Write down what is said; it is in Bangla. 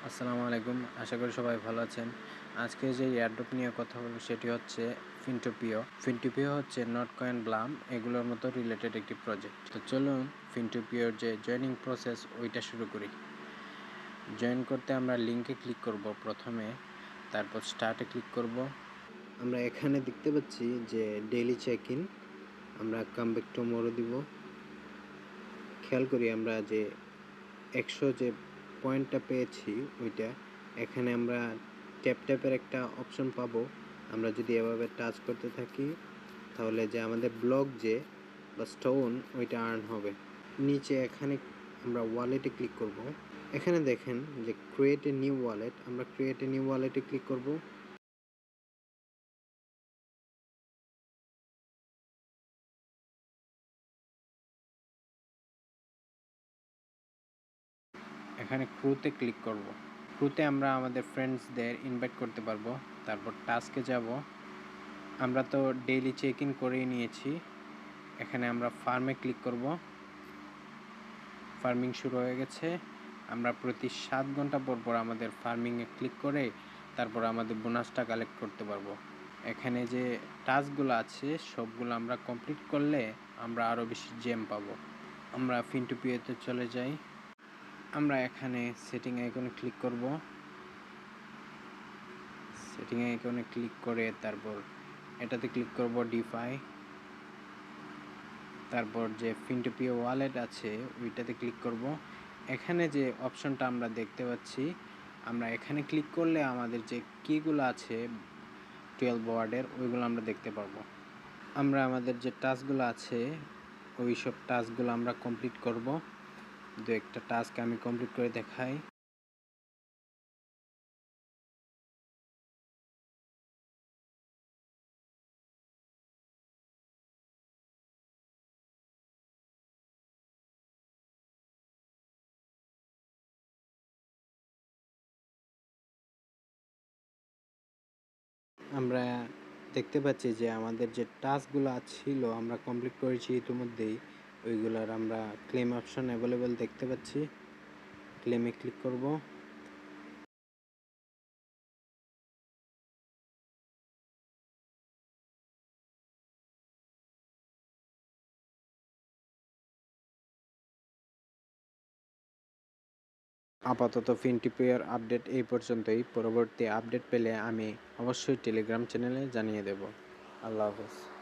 আসসালামু আলাইকুম। আশা করি সবাই ভালো আছেন। আজকে যে এয়ারড্রপ নিয়ে কথা বলব সেটি হচ্ছে ফিনটোপিও। ফিনটোপিও হচ্ছে নটকয়েন, ব্লাম এগুলোর মতো রিলেটেড একটি প্রজেক্ট। তো চলুন ফিনটোপিওর যে জয়েনিং প্রসেস ওইটা শুরু করি। জয়েন করতে আমরা লিঙ্কে ক্লিক করব প্রথমে, তারপর স্টার্টে ক্লিক করব। আমরা এখানে দেখতে পাচ্ছি যে ডেইলি চেক ইন, আমরা কাম ব্যাক টুমরো দিব। খেয়াল করি আমরা যে 100 যে পয়েন্টটা পেয়েছি ওইটা এখানে আমরা ট্যাপের একটা অপশন পাবো। আমরা যদি এভাবে টাচ করতে থাকি তাহলে যে আমাদের ব্লক যে বা স্টোন ওইটা আর্ন হবে। নিচে এখানে আমরা ওয়ালেটে ক্লিক করব। এখানে দেখেন যে ক্রিয়েট এ নিউ ওয়ালেট, আমরা ক্রিয়েট এ নিউ ওয়ালেটে ক্লিক করব। এখানে ক্রুতে ক্লিক করব। ক্রুতে আমরা আমাদের ফ্রেন্ডসদের ইনভাইট করতে পারবো। তারপর টাস্কে যাব। আমরা তো ডেইলি চেক ইন করেই নিয়েছি। এখানে আমরা ফার্মে ক্লিক করব। ফার্মিং শুরু হয়ে গেছে। আমরা প্রতি 7 ঘন্টা পর পর আমাদের ফার্মিংয়ে ক্লিক করে তারপর আমাদের বোনাসটা কালেক্ট করতে পারবো। এখানে যে টাস্কগুলো আছে সবগুলো আমরা কমপ্লিট করলে আমরা আরও বেশি জেম পাবো। আমরা ফিনটোপিওতে চলে যাই। আমরা এখানে সেটিং আইকনে ক্লিক করব। সেটিং আইকনে ক্লিক করে তারপর এটাতে ক্লিক করব ডিফাই। তারপর যে ফিনটোপিও ওয়ালেট আছে ওইটাতে ক্লিক করব। এখানে যে অপশনটা আমরা দেখতে পাচ্ছি, আমরা এখানে ক্লিক করলে আমাদের যে কিগুলো আছে 12 ওয়ার্ডের ওইগুলো আমরা দেখতে পারবো। আমরা আমাদের যে টাস্কগুলো আছে ওই সব টাস্কগুলো আমরা কমপ্লিট করব। দু একটা টাস্ক আমি কমপ্লিট করে দেখাই। আমরা দেখতে পাচ্ছি যে আমাদের যে টাস্কগুলো ছিল আমরা কমপ্লিট করেছি ইতিমধ্যেই। ওইগুলোর আমরা ক্লেম অপশন অ্যাভেলেবেল দেখতে পাচ্ছি। ক্লেমে ক্লিক করব। আপাতত ফিনটোপিওর আপডেট এই পর্যন্তই। পরবর্তী আপডেট পেলে আমি অবশ্যই টেলিগ্রাম চ্যানেলে জানিয়ে দেব। আল্লাহ হাফেজ।